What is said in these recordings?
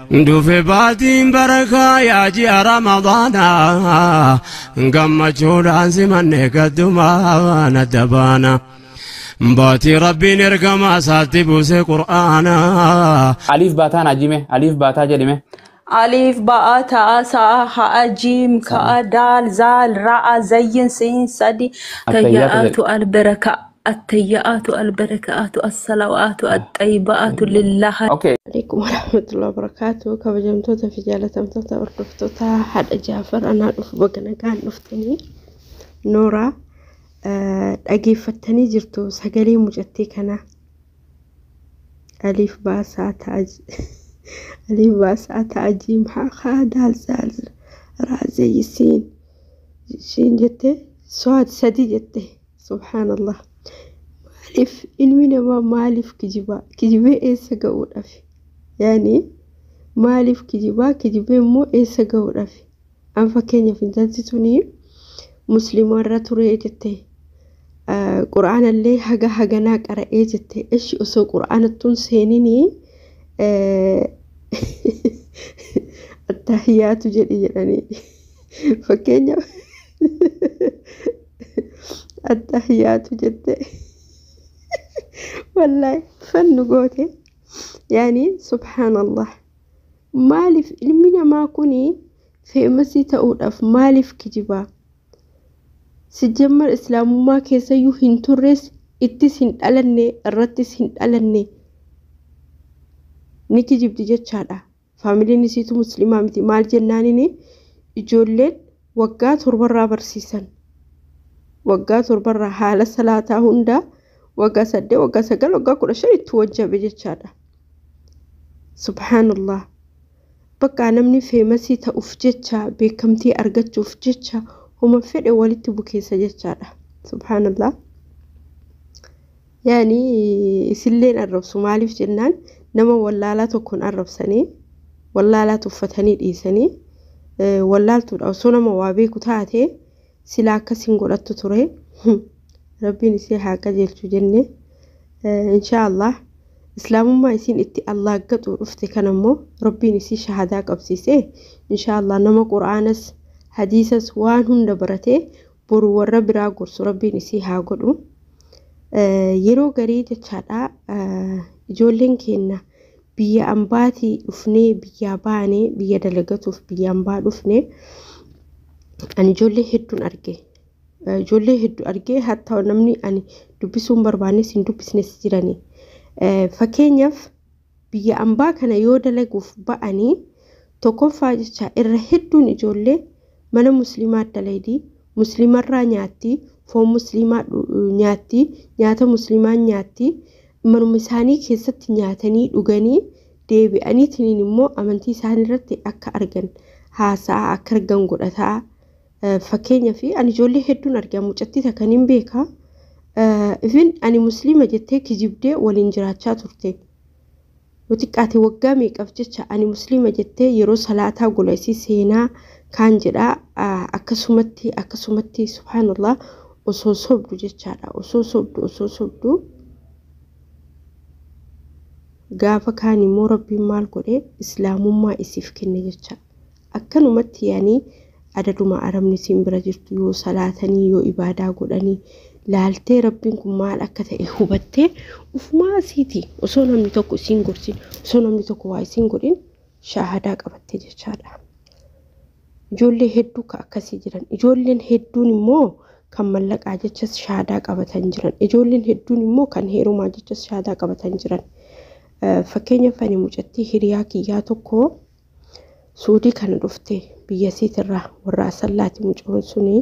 دوفي باتين بركة يا جي رمضانا قم جودان زمن قدما ندبانا باتي ربي نرقم ساتي بوسي قرآنا ألف باتا نجيمه ألف باتا جديمه ألف باء تاء ساء حاء جيم كاء دال زال راء زين سين صدي تيات البركة التيات البركات الصلوات الطيبات لله. أوكي. عليكم ورحمة الله وبركاته. كبجمتوتا في جالة تمتوتا ورفتوتا حد جعفر أنا أفبقنا كان نفتني نورا أجيفتني جرتو سجلي مجتي كنا ألف باسات ألف باسات أجيم حا دال زال را زي سين جتة صاد سدي جتة سبحان الله. ألف إلمنا ما مالف كجبا إيه سجود أفي يعني مالف كجبا مو إيه سجود أفي أم فكيني في ذاتي مسلمون راتوري جتة قرآن اللي حاجة ناك أرأي جتة إيش أسو قرآن التونسيني التحيات يعني فكيني التحيات جتة والله فن قوتي يعني سبحان الله. مالف إلمنا ما كوني في مسي تقول مالف كجبا سجمر إسلام ما كيسا يوهن ترس اتسين ألني الرتسين ألني نكي جبت جت شادا فاميلي نسيتو مسلمة متي مال جنانيني إجولين وقات هربرا برسيسان وقات هربرا حالة صلاة هندا وقا سدي وقا سقل وقا كل شيء توجه بجتشادا سبحان الله. بقى نمني في مسي تأفجتشا بكمتي أرجت أفجتشا هما فرق والد بكي سجتشادا سبحان الله. يعني سلين الرب سومالي في جنان نما ولا لا تكون الرب سني ولا لا تفتني الإنساني ولا تدعو سونا موابي كتاتي سلاك سنقولت تري ربي نسيها كجلت جنة إن شاء الله. إسلام ما يسين إتي الله قد ورفت كنمو ربي نسي شهاداك أبسيسه إن شاء الله. نما قرآنس حديثس وانهن دبرته برو ورب راقرس ربي نسيها قدو يرو قريد تشادا جولين كينا بيا أمباتي افني بيا باني بيا دلقاتو بيا أمبات افني أن جولي هدون أرقي جولي هدو أرجع حتى ونمني أني دبسون برباني سندو بسنس جراني فكينيف بيا أمبا كان يودلك وفباني تكون فاجتة الرهدون جولي من مسلمات دليدي مسلمات رانياتي فو مسلمات نياتا مسلمان نياتي من مساني كيست نياتني لغاني ديبي أني تنينمو أمانتي ساني رتي أكا أرغن هاسا أكرغن قرأتا فكينيا في أنا جولي هدون أرجع مجتي تكانين بيكا إذن أنا مسلمة جتة كجبدة والإنجراتشات ترتي وتكاتي وقامي أفجتش أنا مسلمة جتة يرو صلاتها قوليسي سينا كان جدا أكسومتي سبحان الله وصوصبدو جتشارا وصوصبدو قافا كاني مو ربي مال قولي إسلام ما إسيف كني جتشا أكنومتي يعني adaduma aramni simbira jirtu yoo salaatanii yoo ibaadaa godhanii laaltee rabbiin kun maal akka ta'e hubattee ufumaa asiiti osoo namni tokko isiin gorsin osoo namni tokko waa isiin godhin shaahadaa qabattee jechaadha. Ijoollee hedduu ka akkasii jiran ijoolleen hedduun immoo kan mallaqaa jechas shaahadaa qabatan jiran ijoolleen hedduun immoo kan heerumaa jechas shaahadaa qabatan jiran. Fakkeenyaaf ani mucattii hiriyaa kiyyaa tokko suudii kana dhufte biyya siitirraa warra asallaati mucoon suni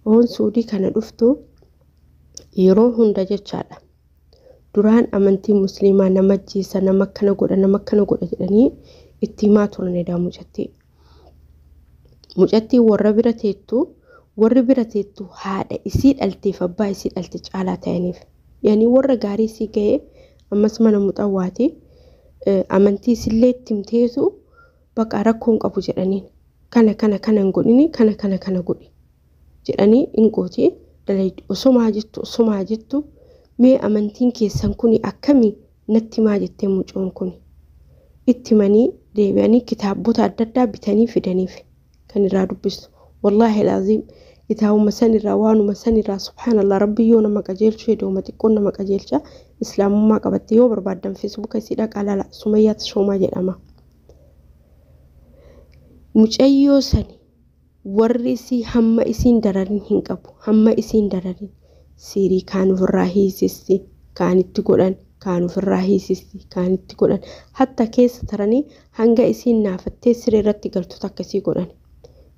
on suudii kana dhuftu yeroo hunda jechaadha duraan amantii musliimaa nama jeessa nama kana godha jedhanii itti himaa turanidha mucattii warra bira teettu haadha isii dhalteef abbaa isii dhalte caalaa ta'aniif yani warra gaarii isii ga'ee ammas mana muxawwaati amantii isillee timteetu baqa rakkoon qabu jedhaniin kana godhini kana godhi jedhanii inqooti dalaydi osomaa jettu mee amantiin keessan kuni akkami natti maa jettee mucoon kuni itti manii deebi'anii kitaabota adda addaa bitanii fidaniif kan irraa dubbistu wallaahi laaziim kitaabuma sanirraa waanuma sanirraa subhaanallah rabbi yoo nama qajeelchu hedduuma xiqqoon nama qajeelcha islaamummaa qabatte yoo barbaadan feesbuuka isiidha qalala Sumayyaa Tashoomaa jedhama mucayyoo sani warri isii hamma isiin dararin hin qabu hamma isiin dararin siirii kaan ofirraa hiisisti kaanitti godhan kaan ofirraa hiisisti kaanitti godhan hatta keessa taranii hanga isiin naafattee siree irratti galtu akkasii godhan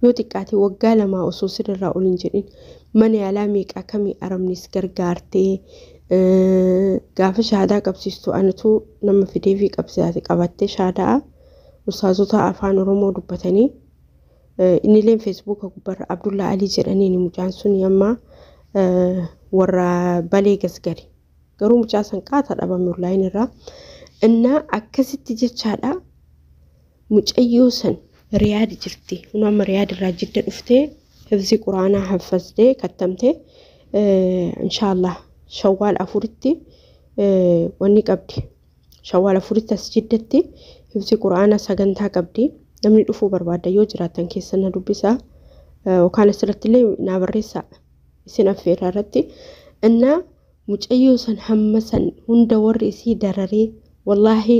yoo xiqqaate waggaa lamaa osoo sirrirraa ol hin jedhin mana yaalaa meeqaa kamii aramnis gargaartee gaafa shahaadaa qabsiistu anatu nama fidee fi qabattee shahaadaa ustaazota afaan oromoo dubbatanii inileen feesbuuka gubbarra Abdullah Ali jedhaniin mucaan sun yamma warra balee gasgari garuu mucaa san qaata dhabame online irraa innaa akkasitti jechaadha mucayyoo san riyaad jirti nama riyaad irraa jidda dhuftee hifzi quraanaa haffazdee kattamtee inshallah shawwaal afuritti wanni qabdi shawwaal afuritti as jiddatti hifzi quraanaa sagantaa qabdi namni dhufuu barbaada yoo jiraatan keessa na dubbisa yookaan asirratti illee na barreessa isin affeeraa irratti innaa mucayyoo san hamma san hunda warri isii dararee wallaahi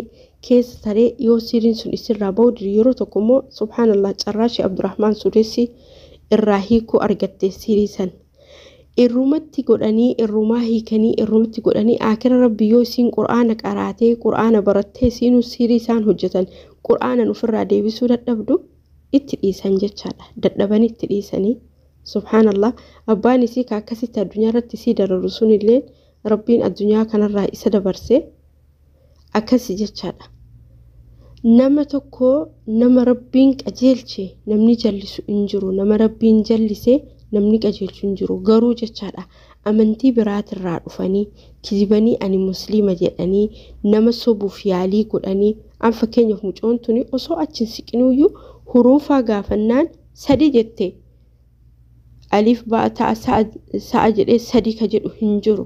keessa taree yoo siriin sun isirraa ba'u yeroo tokko immoo subhaanallah carraashi Abdurrahmaan Sudeessi irraa hiikuu argatte sirii san irrumatti godhanii irrumaa hiikanii irrumatti godhanii akira rabbi yoo isiin quraana qaraatee quraana barattee isiinuu sirii isaan hojjetan quraana ofirraa deebisuu dadhabdu itti dhiisan jechaadha dadhabanii itti dhiisanii subhaanallah abbaan isii akkasitti addunyaa irratti isii dararu sunillee rabbiin addunyaa kanarraa isa dabarsee akkasi jechaadha nama tokko nama rabbiin qajeelche namni jallisu hin jiru nama rabbiin jallisee namni qajeelchu hin jiru garuu jechaadha amantii biraatirraa dhufanii kizibanii ani musliima jedhanii nama sobuuf yaalii godhanii an fakkeenyaaf mucoon tuni osoo achin siqinuyyuu huruufaa gaafannaan sadi jette alif ba'a ta'a sa'a jedhee sadi ka jedhu hin jiru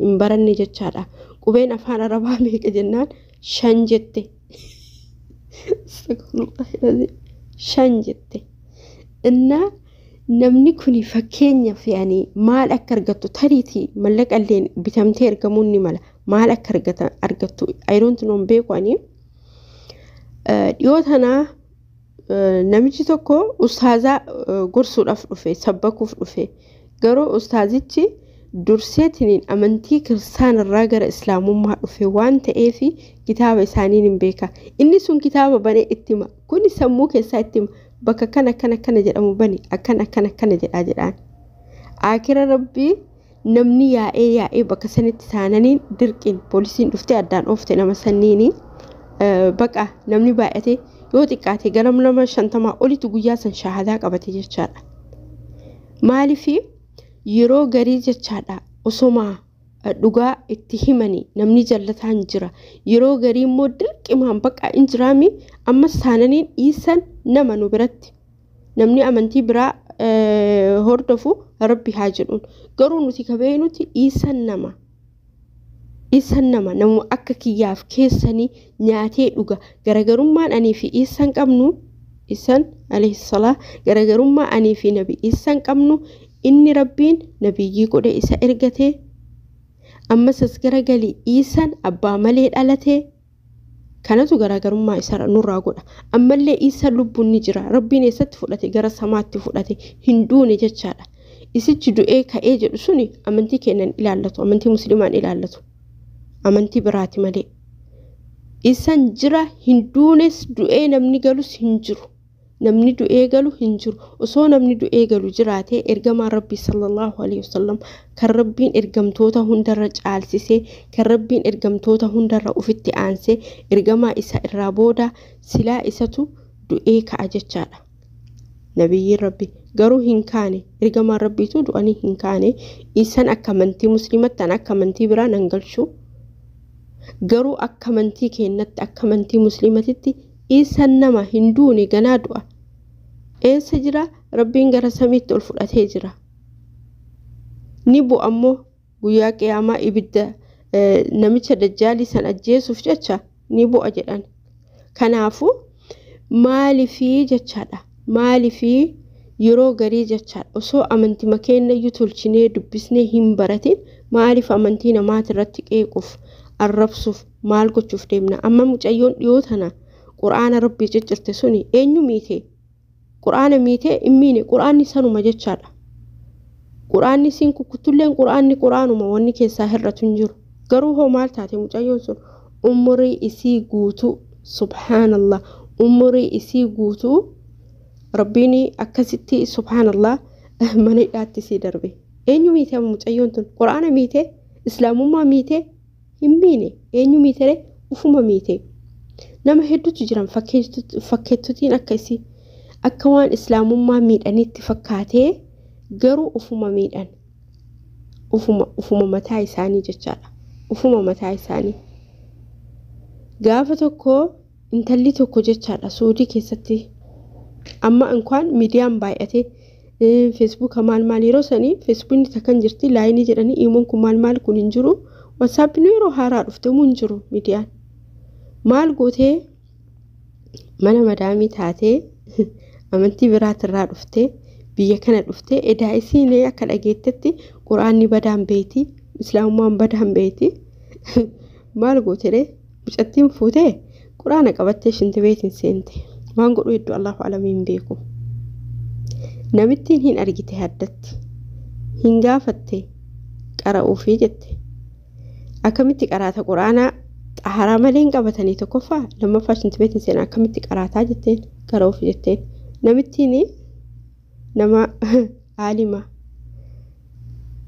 hin baranne jechaadha qubeen afaan arabaa meeqa jennaan 5 jette shan jette innaa namni kuni fakkeenyaaf yaani maal akka argattu tariitii mallaqalleen bitamtee ergamuun ni mala maal akka argattu ayroontu noon beeku ani dhiyoo tanaa namichi tokko ustaazaa gorsuudhaaf dhufe sabbakuuf dhufe garuu ustaazichi durseetiniin amantii kiristaanarraa gara islaamummaa dhufe waan ta'eef kitaaba isaaniin hin beeka inni sun kitaaba banee itti hima kun sammuu keessaa itti hima bakka kana jedhamu bani akkana jedhaan akira rabbii namni yaa'ee bakka sanitti taananiin dirqiin poolisiin dhuftee addaan oofte nama sanniini baqa namni baay'ate yoo xiqqaate garam nama 50 olitu guyyaa san shahaadaa qabate jechaadha maalifi yeroo garii jechaadha osoma dhugaa itti himanii namni jallataan jira yeroo garii immoo dirqimaan baqa injiraami amma saananiin iisan nama nu biratti namni amantii biraa hordofu rabbi haa jedhuun garuu nuti kabeenuti iisan nama namu akka kiyyaaf keessanii nyaatee dhuga garagarummaan anii fi iisan qabnu isan alayhi salaa garagarummaa anii fi nabi iisan qabnu inni rabbiin nabiyyii godhe isa ergatee ammasas garagalii iisan abbaa malee dhalatee kanatu garagarummaa isa nurraa godha ammallee isa lubbuun ni jira rabbiin eessatti fudhate gara samaatti fudhate hinduune jechaadha isichi du'ee ka'ee jedhu suni amantii kennan ilaallatu amantii muslimaan ilaallatu amantii biraati malee isan jira hinduunes du'ee namni galus hin jiru namni du'ee galu hin jiru osoo namni du'ee galu jiraate ergamaa rabbi sallallahu alaihi wasallam kan rabbiin ergamtoota hundarra caalsisee kan rabbiin ergamtoota hundarra ufitti aansee ergamaa isa irraa booda silaa isatu du'ee ka'a jechaadha nabiyyiin rabbi garuu hin kaane ergamaa rabbiitu du'anii hin kaane isan akka amantii musliimattaan akka amantii biraa nan galchu garuu akka amantii keenyatti akka amantii musliimatitti isan nama hinduuni ganaa du'a eessa jira rabbiin gara samiitti ol fudhatee jira ni bu'a ammoo guyyaa qiyaamaa ibidda namicha dajjaalii san ajjeesuuf jecha ni bu'a jedhan kanaafu maalifi jechaadha maalifi yeroo garii jechaadha osoo amantii makeenna iyyuu tolchinee dubbisnee hin baratin maalif amantii namaati irratti qeequuf arrabsuuf maal gochuuf deemna amma mucayyoon dhiyoo tana quraana rabbii ciccirte suni eenyu miite quraana miite immiine quraanni sanuma jechaadha quraanni siin kukkutulleen quraanuma wanni keessaa hirratu hin jiru garuu hoo maal taate mucayyoon sun umrii isii guutuu subhaanallah umrii isii guutuu rabbiini akkasitti subhaanallah mana hidhaatti sii darbe eenyu miite mucayyoon tun quraana miite islaamummaa miite himmiine eenyu miite ufuma miite nama hedduutu jiran fakkeettotiin akkasii akka waan islaamummaa miidhanitti fakkaatee garuu ufuma miidhan ufuma mataa isaanii jechaadha ufuma mataa isaanii gaafa tokko intalli tokko jechaadha Suudii keessatti amma inkaan miidiyaan baay'ate Facebook maal yeroo sanii Facebook takkan jirti laayinii jedhanii iimoon kun maal kun hin jiru WhatsApp ni yeroo haaraa dhufte mun hin jiru miidiyaan maal gootee mana madaamii taatee amantii biraatirraa dhufte biyya kana dhufte edaa isiinee akka dhageettetti quraanni badaan beeti islaamummaan badaan beeti maal gootee mucattiin fuutee quraana qabattee shinti beetiin seente waan godhu iddoo Allahu alamiin beeku namittiin hin argite haddatti hin gaafatte qara'uu fi jette akkamitti qaraata quraana xaharaa malee hin qabatanii tokkoffaa lammaffaa shinti beetiin seenaa akkamitti qaraataa jetteen qara'uu fi jetteen namittiin nama aalima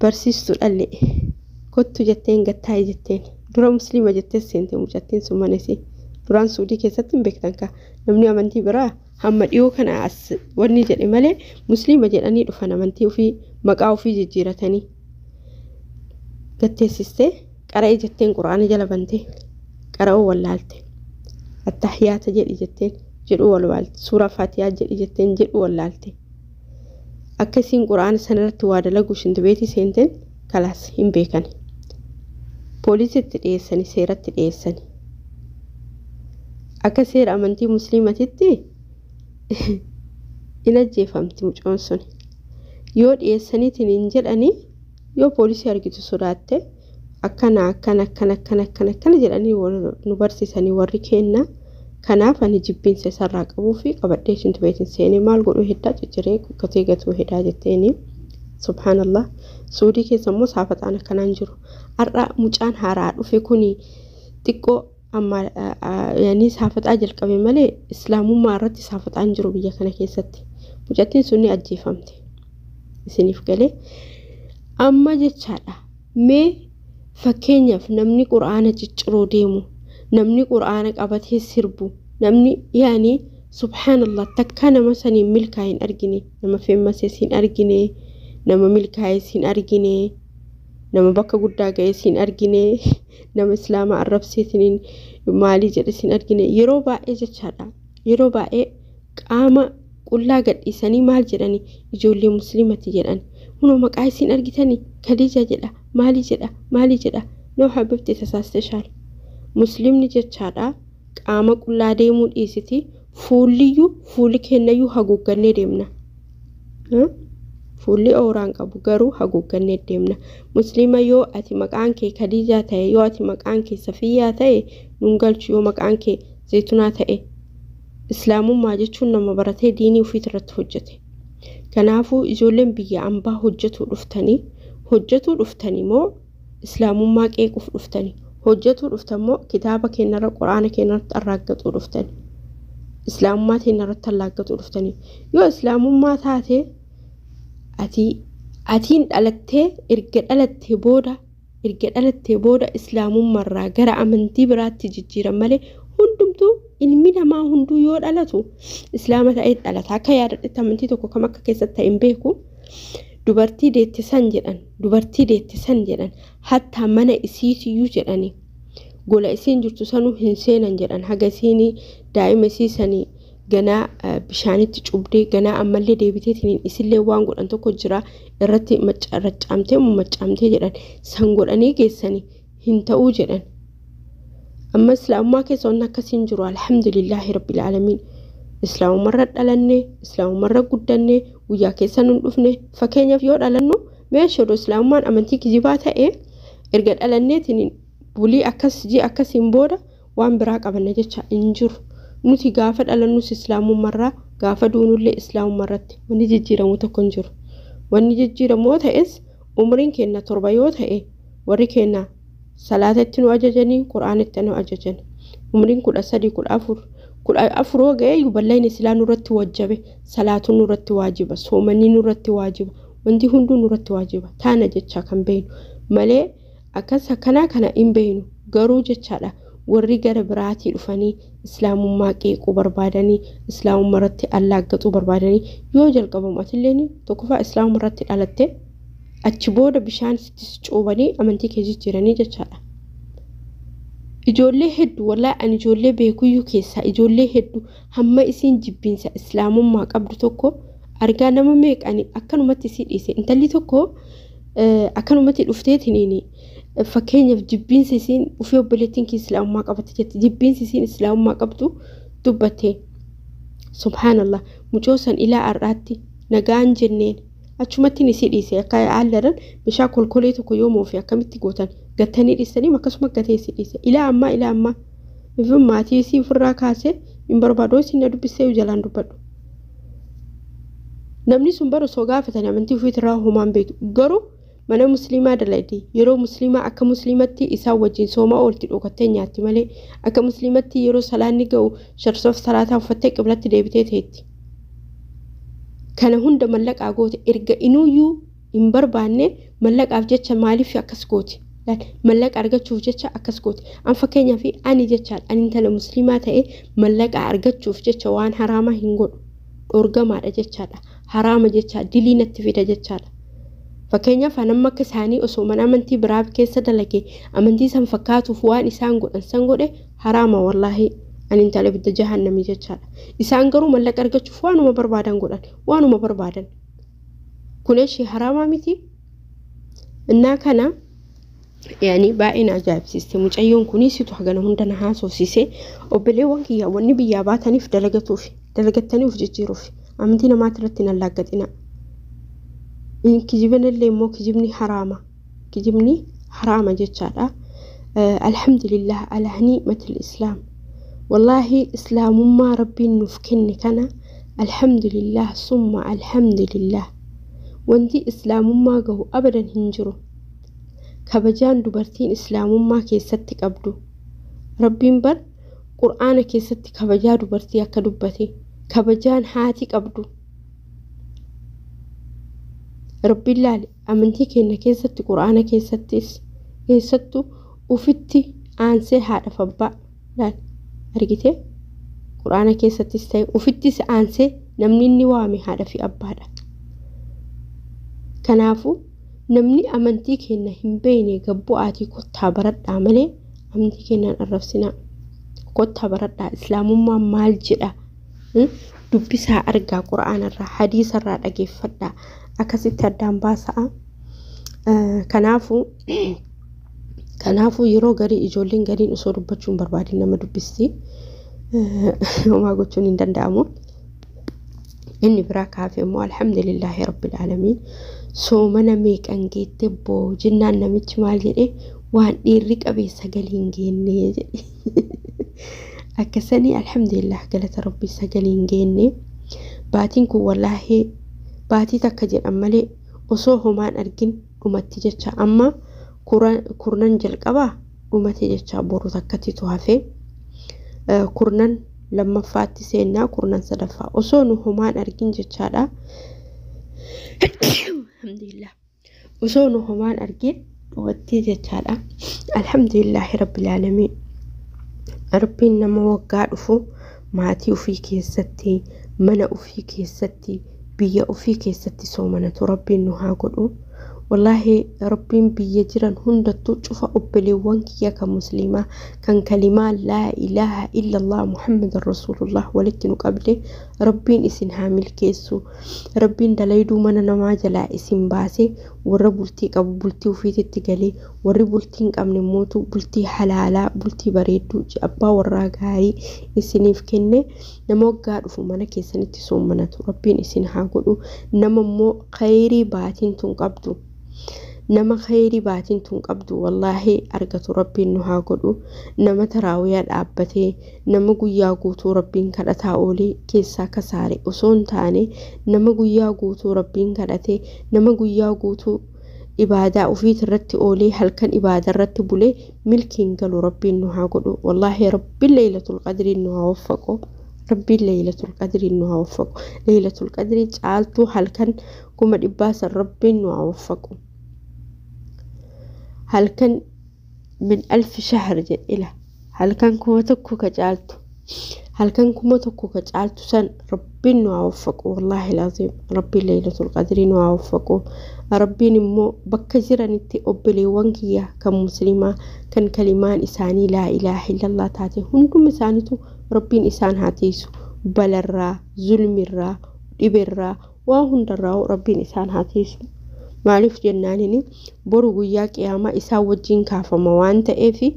barsiistu dhalle kottu jetteen gattaa'e jetteen dura muslima jettee seente mucattiin sun manesi duraan Suudii keessatti hin beektan ka namni amantii biraa hamma dhiyoo kana as wanni jedhe malee muslima jedhanii dhufan amantii ofii maqaa ofii jijjiiratanii gatteessiste qara'ee jetteen quraana jala bante qara'uu wallaalte attahiyyaata jedhi jetteen jedhu wallaalte suuraa faatiyaa jedhi jetteen jedhu wallaalte akkasiin quraana sanarratti waa dalagu shinti beetii seenteen kalaas hin beekan poolisiitti dhiyeessanii seeratti dhiyeessanii akka seera amantii muslimatitti in ajjeefamti mucoon sun yoo dhiyeessaniitiin hin jedhanii yoo poolisii argitu sodaatte akkana jedhanii nu barsiisanii warri kenna kanaaf ani jibbiinsa sarraa qabuu fi qabadhee shinti beetiin seenee maal godhuu heddaa cicciree kukkatee gatuu hedaa jetteeni subhaanallah Suudii keessa immoo saafaxaan akkanaan jiru har'a mucaan haaraa dhufe kuni xiqqoo amma yani saafaxaa jalqabe malee islaamummaa irratti saafaxaan jiru biyya kana keessatti mucattiin sunni ajjeefamte isiniif galee amma jechaadha mee fakkeenyaaf namni quraana cicciroo deemu namni quraana qabatee sirbu namni yani subhaanallah takka nama saniin milkaa'in argine nama feemmasees hin argine nama milkaa'ees hin argine nama bakka guddaa ga'ees hin argine nama islaama arrabseetiin maalii jedhes hin argine yeroo baay'ee jechaadha yeroo baay'ee qaama qullaa gadhiisanii maal jedhani ijoollee muslimati jedhan hunoo maqaa isin argitanii Khadija jedha maalii jedha noo habibti tasaaste shaal muslimni jechaadha qaama qullaa deemuu dhiisiti fuulli kennayyuu haguuggannee deemna fuulli ooraan qabu garuu haguuggannee deemna muslima yoo ati maqaan kee Khadija ta'e yoo ati maqaan kee Safiyaa ta'e nun galchu yoo maqaan kee Zaytunaa ta'e islaamummaa jechuun nama baratee diinii ofii irratti hojjete kanaafuu ijoolleen biyya ambaa hojjetuu dhuftanii moo islaamummaa qeequuf dhuftanii hojjetuu dhuftamoo kitaaba keenyarra quraana keenyarratti arraaggatuu dhuftanii islaamummaa keenyarratti arraaggatuu dhuftanii yoo islaamummaa taate atiin dhalattee erga dhalattee booda islaamummaarraa gara amantii biraatti jijjiiran malee hundumtuu ilmi namaa hunduu yoo dhalatu islaama ta'ee dhalata akka yaadadhetti amantii tokko kam akka keessatti ta'e hin beeku dubartii deettisan jedhan hatta mana isiitiyyuu jedhani gola isiin jirtu sanuu hin seenan jedhan haga isiin daa'ima isiisanii ganaa bishaanitti cubdee ganaa ammallee deebiteetiin isillee waan godhan tokko jira irratti maccaamtee jedhan san godhanii geessanii hin ta'uu jedhan أما إسلام ما كيسونا كسنجرو الحمد لله رب العالمين إسلام مرة دلني إسلام مرة قدني ويا كيسان نفني فكين في يود على إنه ماشي رو إسلام ما أمنتي كجباتها إيه إرجع على النت إن بولي أكس جي أكس إمبورا وان براك أبى نجتش إنجر نتي قافد على النص إسلام مرة قافدون اللي إسلام مرة ونجي جيرا متكنجر ونجي جيرا موتها إس عمرين كنا تربيوتها إيه وريكنا صلاة التنو أججني قرآن التنو أججني عمرين كل أسدي كل أفر وجاي يبلين سلا نورت واجبه صلاة نورت واجبه صومني نورت واجبه وندي هندو نورت واجبه تانا جتشا كان بين ملء أكاسا كنا إن بينه جرو جتشا والرجال براتي الفني إسلام ما كيك وبربادني إسلام مرتي الله قط وبربادني يوجل قبل ما تليني تكفى إسلام مرتي على التي أتشبود بشان ستشوبني أمنتي كيجي جيراني جتشا إجولي هدو ولا أن إجولي بيكو يكيسا إجولي هدو هما إسين جبينسا إسلام ما قبل توكو أرجعنا ما ميك أني أكنو ما تسير إيسي أنت اللي توكو أكنو ما تلفتيت هنيني فكين يف جبين سيسين وفيو بلتين كي إسلام ما قبل تجت جبين سيسين إسلام ما قبلو دبتي سبحان الله مجوسا إلى أراتي نجان جنين أشومتي نسير إيسي أكاي علرن بشاكل كليتو يوم وفيا كمتي قوتن قتني لسني ما كسمة قتيسي إيسي إلى أما مفهوم ما تيسي فراكاسه من بربادوسي ندو بسيو جلان دبادو namni sun bara soo gaafatanii amantii ofiitirraa homaan beeku garuu mana musliimaa dalaydii yeroo musliimaa akka musliimatti isaa wajjin sooma oolti dhokattee nyaatti malee akka musliimatti yeroo salaanni ga'u sharsof salaataa uffattee qiblatti deebitee teetti kana hunda mallaqaa goote erga inuuyyuu hin barbaanne mallaqaaf jecha maaliif akkas goote mallaqa argachuuf jecha akkas goote an fakkeenyaa fi ani jechaadha ani intala musliimaa ta'e mallaqa argachuuf jecha waan haraama hin godhu orgamaadha jechaadha harama jecha dilinatti fida jechaadha fakkeenyaaf anamma akka isaanii osoo mana amantii biraa keessa dalage amantii san fakkaatuuf waan isaan godhan san godhe harama wallahi ani intala bidda jahannami jechaadha isaan garuu mallaqa argachuuf waanuma barbaadan godhan waanuma barbaadan kuneshi harama miti innaa kana yani baay'ina ajaa'ibsiiste mucayyoon kunis situ hagana hunda na haasofsiise obboleewwan kiyya wanni biyyaa baataniif dalagattaniif jijjiiruuf amantii namaatti irratti nan laaggaxina kijibni illee immoo kijibni haraama jechaadha alhamdulillah ala ni'matil islaam wallahi islaamummaa rabbiin nuuf kenne kana alhamdulillah summa alhamdulillah wanti islaamummaa gahu abadan hin jiru kabajaan dubartiin islaamummaa keessatti qabdu rabbiin bar qur'aana keessatti kabajaa dubartii akka dubbate kabajaan haati qabdu rabbi laali amantii keenya keessatti qur'aana keessattu ufitti aansee haadha fabbaa laali argite qur'aana keessattis ta'e ufittis aansee namni inni waame haadha fi abbaadha kanaafu namni amantii keenya hin beekne gabbu'aatii kottaa baradhaa malee amantii keenyaan arrabsinaa kottaa baradhaa islaamummaa maal jedha dubbisaa argaa qur'aanarraa hadiisarraa dhageeffadhaa akkasitti addaan baasaa kanaafuu yeroo garii ijoolleen gariin osoo dubbachuun barbaadin nama dubbisti homaa gochuun hin danda'amu inni biraa kaafee immoo alhamdulillahi rabbil aalamiin soomana meeqan geette boo jennaan namichi maal jedhe waan dhiirri qabee sagaliin geenne jedhe akkasanii alhamdulillah galata rabbi sagaliin geenne baatiin kun wallaahi baatii takka jedhan malee osoo homaan argin dhumatti jecha amma kurnan jalqabaa dhumate jecha boru takkatti tuhafe kurnan lammaffaatti seennaa kurnan sadaffaa osoo nu homaan argin jechaadha alhamdulillah osoo nu homaan argin dhumatti jechaadha alhamdulillahi rabbil aalamiin rabbiin nama waggaa dhufu maatii ofii keessatti mana ofii keessatti biyya ofii keessatti soomanatu rabbiin nu haa godhu wallahi rabbiin biyya jiran hundattuu cufa obboleewwan kiyya kan muslimaa kan kalimaa laa ilaaha illa allah muhammadan rasulullah walitti nu qabde rabbiin isin haa milkeessu rabbiin dalayduu mana namaa jalaa isin baase warra bultii qabu bultii ofiitti galee warri bultiin qabne mootu bultii halaalaa bultii bareedduu abbaa warraa gaarii isiniif kenne nama waggaa dhufu mana keessanitti soommanatu rabbiin isin haa godhu nama immoo khayrii baatiin tun qabdu nama khayrii baatiin tun qabdu wallahi argatu rabbiin nu haa godhu nama taraawiyaa dhaabbatee nama guyyaa guutuu rabbiin kadhataa oolee keessaa kasaare osoo hin taane nama guyyaa guutuu rabbiin kadhatee nama guyyaa guutuu ibaadaa ofiit irratti oolee halkan ibaadaa irratti bulee milkiin galu rabbiin nu haa godhu wallahi rabbiin laylatul qadriin nu haa waffaqu rabbiin laylatul qadriin nu haa waffaqu laylatul qadrii caaltuu halkan 100 rabbiin nu haa waffaqu هل كان من 1000 شهر جئلة هل كان كومتكو كجالتو هل كان كومتكو كجالتو سن ربي نوافقه والله العظيم ربي ليلة القدر نوافقه ربي نمو بكجرا نتي أبلي وانكيا كمسلمة كان كلمان إساني لا إله إلا الله تاتي هنكم إسانيتو ربي إسان هاتيسو بلرا ظلم الرا إبرا وهندرا ربي إسان هاتيسو maaliif jennaanini boru guyyaa qiyaama isaa wajjin kaafama waan ta'eefi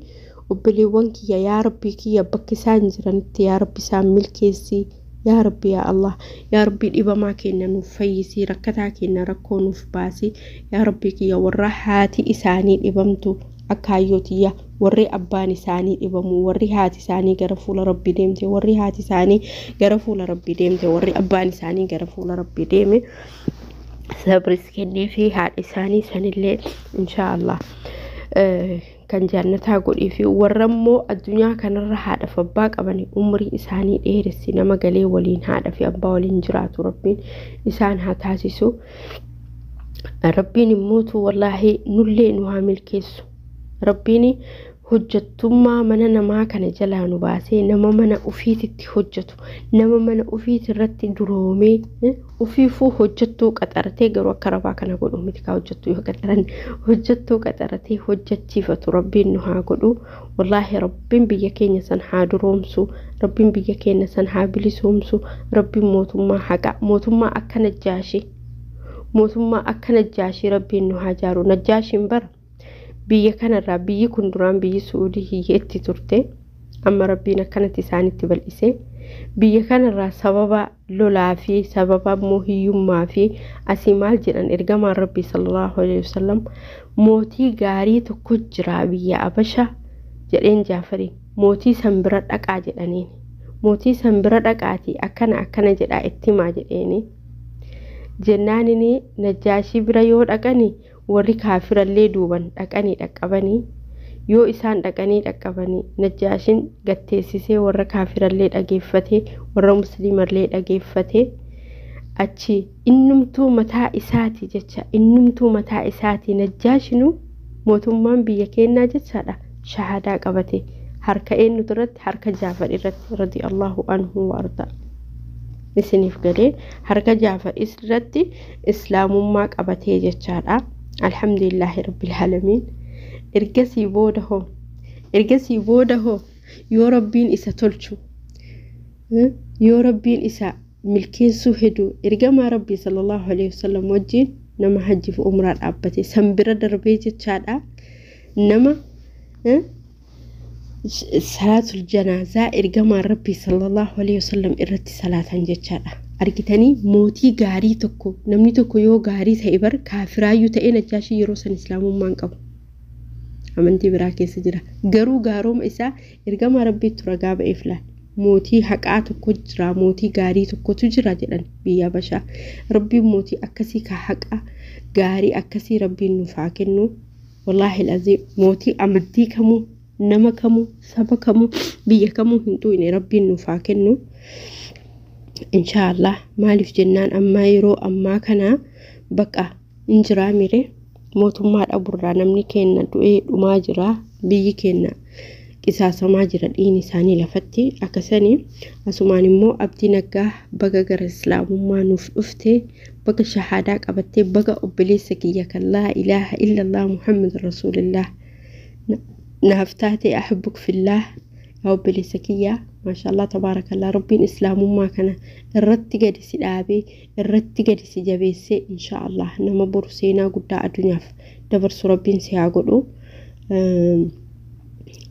obboleewwan kiyya yaa rabbi kiyya bakka isaan jiranitti yaa rabbi isaan milkeessi yaa rabbi yaa Allah yaa rabbi dhibamaa keenya nuuf fayyisi rakkataa keenya rakkoo nuuf baasi yaa rabbi kiyya warra haati isaanii dhibamtu akkaayyootiya warri abbaan isaanii dhibamu warri haati isaanii gara fuula rabbi deemte warri haati isaanii gara fuula rabbi deemte warri abbaan isaanii gara fuula rabbi deeme sabris kennee fi haadha isaanii sanillee inshaallah kan jannataa godhee fi warra immoo addunyaa kanarra haadha fi abbaa qabanii umrii isaanii dheeressi nama galee waliin haadha fi abbaa waliin jiraatu rabbiin isaan haa taasisu rabbiin immoo wallahi nullee nu haa milkeessu rabbiin hojjettummaa mana namaa kana jalaa nu baasee nama mana ofiititti hojjetu nama mana ofiit irratti duroomee ofiifuu hojjettuu qaxaratee garuu akka rabaa kana godhu miti ka hojjettuu yoo qaxaran hojjettuu qaxaratee hojjechiifatu rabbiin nu haa godhu wallahi rabbiin biyya keenya san haa duroomsu rabbiin biyya keenya san haa bilisoomsu rabbiin mootummaa haqa mootummaa akka najjaashii rabbiin nu haa jaaru najjaashiin bara biyya kanarraa biyyi kun duraan biyyi Suudii hiyyeetti turte amma rabbiin akkanatti isaanitti bal'ise biyya kanarraa sababa lolaa fi sababa hiyyummaa fi asii maal jedhan ergamaan rabbii sallallahu alaihi wasallam mootii gaarii tokko jira biyya Abasha jedheen Jaafari mootii san bira dhaqaa jedhaniin mootii san bira dhaqaati akkana jedhaa ittimaa jedheeni jennaanini najjaashii bira yoo dhaqani warri kaafirallee duuban dhaqanii dhaqqabanii yoo isaan dhaqanii dhaqqabanii najjaashin gatteessisee warra kaafirallee dhageeffatee warra musliimallee dhageeffatee achi innumtuu mataa isaati jecha innumtuu mataa isaati najjaashinu mootummaan biyya keenyaa jechaadha shahadaa qabate harka eenyutu irratti harka Jaafar irratti radiyallahu anhu warda isiniif gadee harka Jaafar irratti islaamummaa qabatee jechaadha alhamdulillahi rabbil alamin ergasii booda ho yoo rabbiin isa tolchu yoo rabbiin isa milkeessuu hedu ergamaa rabbii sallallahu alaihi wasallam wajjin nama hajji fi umraa dhaabbate san bira darbee jechaadha nama salaatul janaazaa ergamaa rabbii sallallahu alaihi wasallam irratti salaatan jechaadha argitanii mootii gaarii tokko namni tokko yoo gaarii ta'e bar kaafiraayyuu ta'e najjaashii yeroo san islaamummaan qabu amantii biraa keessa jira garuu gaaroma isaa ergamaa rabbiitu ragaa ba'eef laal mootii haqaa tokko jira mootii gaarii tokkotu jira jedhan biyya Habashaa rabbiin mootii akkasii ka haqa gaarii akkasii rabbiin nuuf haa kennu wallahi alazim mootii amantii kamuu nama kamuu saba kamuu biyya kamuu hin tuine rabbiin nuuf haa kennu inshallah maalif jennaan amma yeroo ammaa kana baqa injiraa mire mootummaa dhaburraa namni keenya du'ee dhumaa jira biyyi keenya qisaasamaa jira dhiin isaanii lafatti akkasanii asumaan immoo abdii naggaa baga gara islaamummaa nuuf dhufte baga shahadaa qabattee baga obboleessa kiyya kan laa ilaaha illallah muhammad rasulullah naaf taate ahibbuk fillah yaa obboleessa kiyya maashaallah tabaarakallaa rabbiin islaamummaa kana irratti gadi si dhaabee irratti gadi si jabeessee inshaallah nama boru seenaa guddaa addunyaaf dabarsu rabbiin si haa godhu.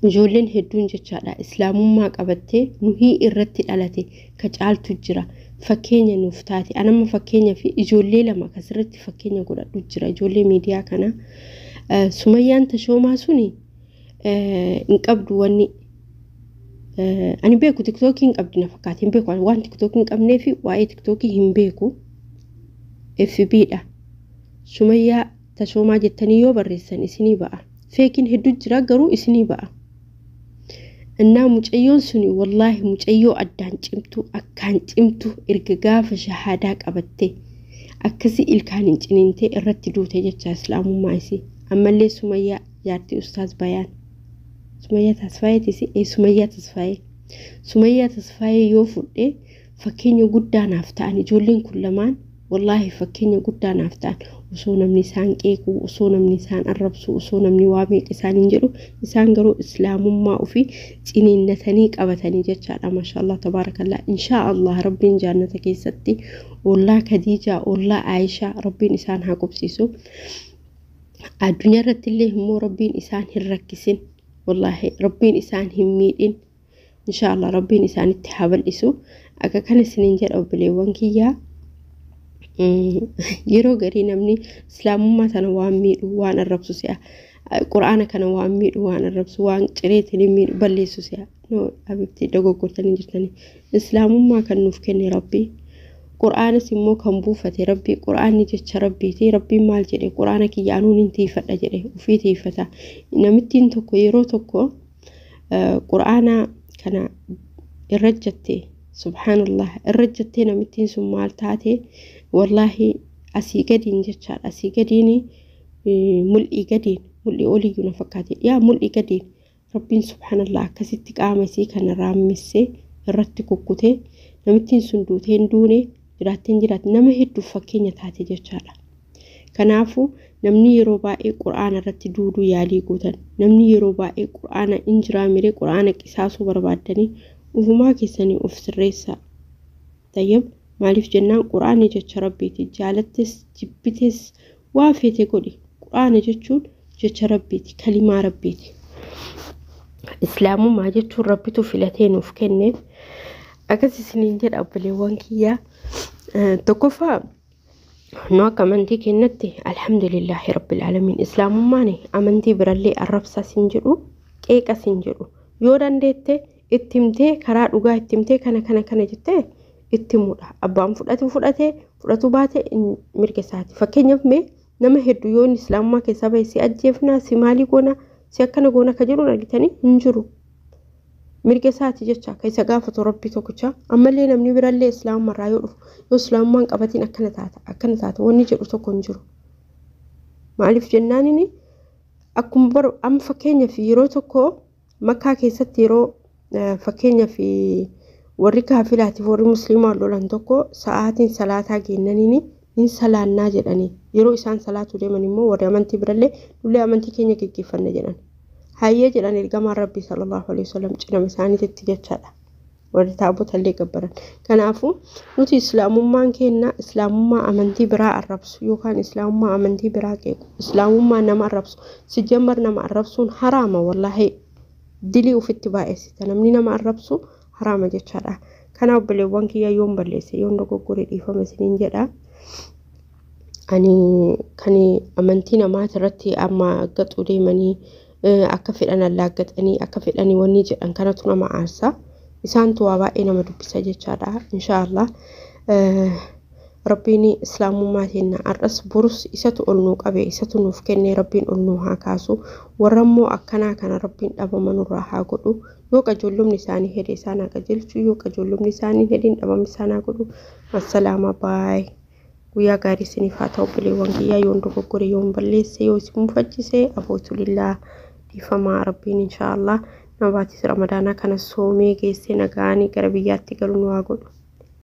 Ijoolleen hedduun jechaadha islaamummaa qabattee nuhii irratti dhalate ka caaltu jira fakkeenya nuuf taate anama fakkeenya fi ijoollee lama kasirratti fakkeenya godhadhu jira ijoollee miidiyaa kana Sumayyaan Tashoomaa suni hin qabdu wanni ani beeku TikTokii hin qabdi na fakkaate hin beeku waan TikTokii hin qabnee fi waa'ee TikTokii hin beeku FB'dha Sumayyaa Tashoomaa jettanii yoo barreessan isinii ba'a feekiin hedduu jira garuu isinii ba'a. እና ሙጨዮን ሱኒ ወላሂ ሙጨዮ አዳን ጭምቱ አካን ጭምቱ እርግጋፈ ሸሃዳ ቀበቴ አከሲ ኢልካን እንጭኒንቴ እረት ዱቴ ጀቻ እስላሙ ማይሲ አመሌ ሱመያ ያርቲ ኡስታዝ ባያን ሱመያ ተስፋዬ ቲሲ ሱመያ ተስፋዬ ዮፉዴ ፈኬኞ ጉዳና አፍታን ጆሌን ኩለማን ወላሂ ፈኬኞ ጉዳና አፍታን وصونا من لسان كيكو وصونا من لسان الربس وصونا من وامي لسان ينجلو لسان قرو إسلام ما وفي سنين نتنيك أبتني جتشا ما شاء الله تبارك الله إن شاء الله ربي جانتك يستي والله خديجة والله عائشة ربي إنسان هاكو بسيسو الدنيا رتلي هم ربي إنسان هركسين والله ربي إنسان هميدين إن شاء الله ربي إنسان اتحابل إسو أكا كان سنين جر أو بليوانكيا yeroo garii namni islaamummaa sana waan miidhu waan arrabsu si'a quraana kana waan miidhu waan arrabsu waan cireetiin miidhu balleessu si'a no abibti dogoggortanii jirtanii islaamummaa kan nuuf kenne rabbi quraanas immoo kan buufate rabbi quraanni jecha rabbiiti rabbiin maal jedhe quraana kiyyaanuun intiifadha jedhe ufii tiifata namittiin tokko yeroo tokko quraana kana irrajjatte subhanallah irrajjatte namittiin sun maal taate والله أسيقدين جتشار أسيقديني ملئي قدين ملئي أولي ينفقاتي يا ملئي قدين ربين سبحان الله كسيتك آمسي كان رامسي الرتكو كوتي نمتين سندوتين دوني جراتين جرات نمهدو فكين يتاتي جتشار كنافو نمني يروبائي قرآن رت دودو يالي قوتن نمني يروبائي قرآن إنجراميري قرآن كساسو بربادني وهما كساني أفسر ريسا طيب مالف جنان قرآن جتش ربيتي جالتس جبتس وافيتي قولي قرآن جتشون جتش ربيتي كلمة ربيتي إسلامو ما جتشو ربيتو فلاتين وفكني أكسي سنين جد أبلي وانكيا تقفا نوع كمانتي كنتي الحمد لله رب العالمين إسلامو ماني أمانتي برالي الربسة سنجرو كيكا سنجرو يوران ديتي اتمتي كرات وغا اتمتي كان جتي ittimuudha abbaan fudhatu baate mirgesaati fakkeenyaaf mee nama hedduu yoon islaamummaa keessa bahe si ajjeefnaa si maalii goona si akkana goona ka jedhuun argitanii hin jiru mirgesaati jecha keessa gaafatu rabbii tokkicha ammallee namni birallee islaamummaa yoo dhufu yoo islaamummaan qabatiin akkana taata wanni jedhu tokko hin jiru maaliif jennaanini akkuma baru amma fakkeenyaaf yeroo tokko makkaa keessatti yeroo fakkeenyaaf warri kaafilaatiif warri musliimaa lolan tokko sa'aatiin salaataa gennaniini in salaannaa jedhanii yeroo isaan salaatuu deeman immoo warri amantii birallee dullee amantii keenya geggeeffanna jedhan hayyee jedhan ergamaan rabbii sallallahu alaihi wasallam cinama isaaniitti jechaadha warri taabotallee gabbaran kanaafuu nuti islaamummaan keenya islaamummaa amantii biraa arrabsu yookaan islaamummaa amantii biraa qeequ islaamummaa nama arrabsu sijammar nama arrabsuun haraama wallahi dilii ufitti baay'eessita namni nama arrabsu harama jechaadha kana obboleewwan kiyya yoon balleesse yoon dogoggoree dhiifama isiniin jedha ani kan amantii namaati irratti amma gaxuu deemanii akka fedhan allaaggatanii akka fedhanii wanni jedhan kanatu nama aarsa isaantu waa baay'ee nama dubbisa jechaadha inshaallah rabbiin islaamummaa teenna arras burus isatu olnuu qabe isatu nuuf kenne rabbiin olnuu haa kaasu warrammoo akkanaa kana rabbiin dhabamanurraa haa godhu yoo qajollumni isaanii hede isaan haa qajeelchu yoo qajollumni isaanii hedin dhabamni isaan haa godhu assalaama baay guyyaa gaarii isiniif haa ta'u obboleewwan kiyyaa yoon dogoggore yoon balleesse yoo isin mufaachise abootu lillaa dhiifamaa rabbiin inshaallah nama baatis ramadaanaa kana soomee geessee nagaanii gara biyyaatti galu nu haa godhu